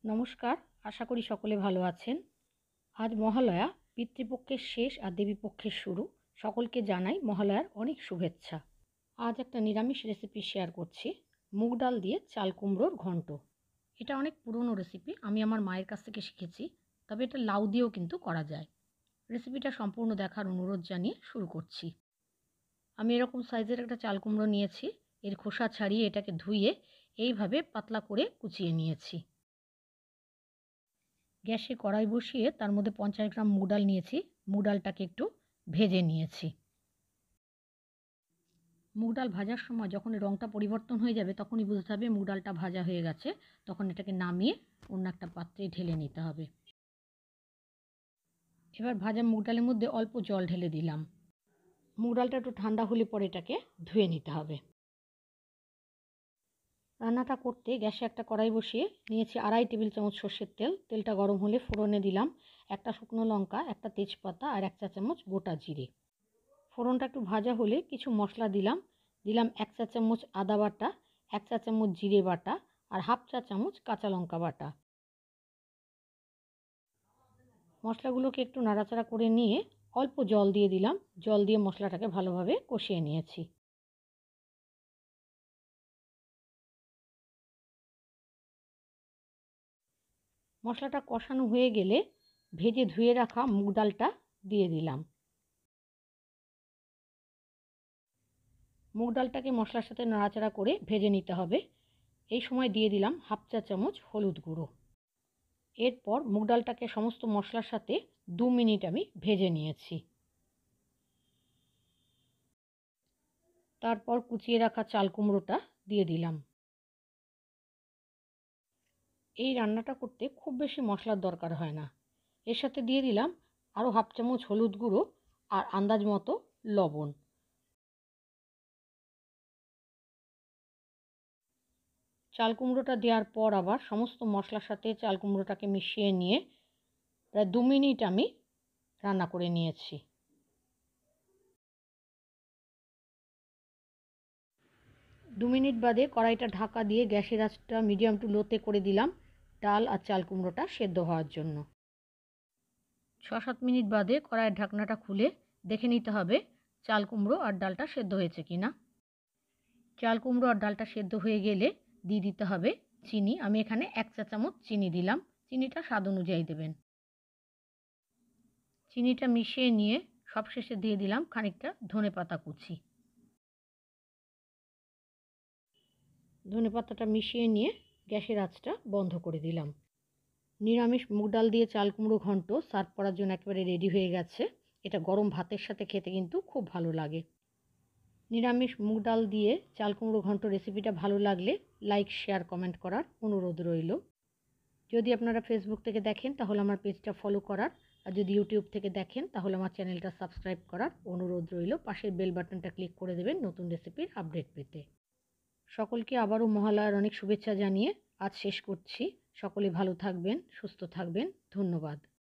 নমস্কার, আশা করি সকলে ভালো আছেন। আজ মহালয়া, পিতৃপক্ষের শেষ আর দেবীপক্ষের শুরু। সকলকে জানাই মহালয়ার অনেক শুভেচ্ছা। আজ একটা নিরামিষ রেসিপি শেয়ার করছি, মুগ ডাল দিয়ে চাল কুমড়োর ঘন্ট। এটা অনেক পুরনো রেসিপি, আমি আমার মায়ের কাছ থেকে শিখেছি, তবে এটা লাউ দিয়েও কিন্তু করা যায়। রেসিপিটা সম্পূর্ণ দেখার অনুরোধ জানিয়ে শুরু করছি। আমি এরকম সাইজের একটা চাল কুমড়ো নিয়েছি, এর খোসা ছাড়িয়ে এটাকে ধুয়ে এইভাবে পাতলা করে কুচিয়ে নিয়েছি। গ্যাসে কড়াই বসিয়ে তার মধ্যে 50 গ্রাম মুগ ডাল নিয়েছি। মুগ ডালটাকে একটু ভেজে নিয়েছি। মুগ ডাল ভাজার সময় যখন রঙটা পরিবর্তন হয়ে যাবে তখনই বুঝতে হবে মুগ ডালটা ভাজা হয়ে গেছে। তখন এটাকে নামিয়ে অন্য একটা পাত্রে ঢেলে নিতে হবে। এবার ভাজা মুগ ডালের মধ্যে অল্প জল ঢেলে দিলাম। মুগ ডালটা একটু ঠান্ডা হলে পরে এটাকে ধুয়ে নিতে হবে। রান্নাটা করতে গ্যাসে একটা কড়াই বসিয়ে নিয়েছি 2.5 টেবিল চামচ সর্ষের তেল। তেলটা গরম হলে ফোড়নে দিলাম একটা শুকনো লঙ্কা, একটা তেজপাতা আর 1 চা চামচ গোটা জিরে। ফোড়নটা একটু ভাজা হলে কিছু মশলা দিলাম। 1 চা চামচ আদা বাটা, 1 চা চামচ জিরে বাটা আর 1/2 চা চামচ কাঁচা লঙ্কা বাটা। মশলাগুলোকে একটু নাড়াচাড়া করে নিয়ে অল্প জল দিয়ে দিলাম। জল দিয়ে মশলাটাকে ভালোভাবে কষিয়ে নিয়েছি। মশলাটা কষানো হয়ে গেলে ভেজে ধুয়ে রাখা মুগ ডালটা দিয়ে দিলাম। মুগ ডালটাকে মশলার সাথে নাড়াচাড়া করে ভেজে নিতে হবে। এই সময় দিয়ে দিলাম 1/2 চা চামচ হলুদ গুঁড়ো। এরপর মুগ ডালটাকে সমস্ত মশলার সাথে 2 মিনিট আমি ভেজে নিয়েছি। তারপর কুচিয়ে রাখা চাল কুমড়োটা দিয়ে দিলাম। এই রান্নাটা করতে খুব বেশি মশলার দরকার হয় না। এর সাথে দিয়ে দিলাম আরও 1/2 চামচ হলুদ গুঁড়ো আর আন্দাজ মতো লবণ। চাল কুমড়োটা দেওয়ার পর আবার সমস্ত মশলার সাথে চাল কুমড়োটাকে মিশিয়ে নিয়ে প্রায় 2 মিনিট আমি রান্না করে নিয়েছি। 2 মিনিট বাদে কড়াইটা ঢাকা দিয়ে গ্যাসের আঁচটা মিডিয়াম টু লোতে করে দিলাম ডাল আর চাল কুমড়োটা সেদ্ধ হওয়ার জন্য। 6-7 মিনিট বাদে কড়াইয়ের ঢাকনাটা খুলে দেখে নিতে হবে চাল কুমড়ো আর ডালটা সেদ্ধ হয়েছে কিনা। চাল কুমড়ো আর ডালটা সেদ্ধ হয়ে গেলে দিয়ে দিতে হবে চিনি। আমি এখানে 1 চা চামচ চিনি দিলাম। চিনিটা স্বাদ অনুযায়ী দেবেন। চিনিটা মিশিয়ে নিয়ে সবশেষে দিয়ে দিলাম খানিকটা ধনেপাতা কুচি। ধনেপাতাটা মিশিয়ে নিয়ে গ্যাসের আঁচটা বন্ধ করে দিলাম। নিরামিষ মুগ ডাল দিয়ে চাল কুমড়ো ঘন্ট সার্ভ করার জন্য একেবারে রেডি হয়ে গেছে। এটা গরম ভাতের সাথে খেতে কিন্তু খুব ভালো লাগে। নিরামিষ মুগ ডাল দিয়ে চাল কুমড়ো ঘন্ট রেসিপিটা ভালো লাগলে লাইক, শেয়ার, কমেন্ট করার অনুরোধ রইল। যদি আপনারা ফেসবুক থেকে দেখেন তাহলে আমার পেজটা ফলো করার, আর যদি ইউটিউব থেকে দেখেন তাহলে আমার চ্যানেলটা সাবস্ক্রাইব করার অনুরোধ রইল। পাশের বেল বাটনটা ক্লিক করে দেবেন নতুন রেসিপির আপডেট পেতে। সকলকে আবারও মহালয়ার অনেক শুভেচ্ছা জানিয়ে আজ শেষ করছি। সকলে ভালো থাকবেন, সুস্থ থাকবেন। ধন্যবাদ।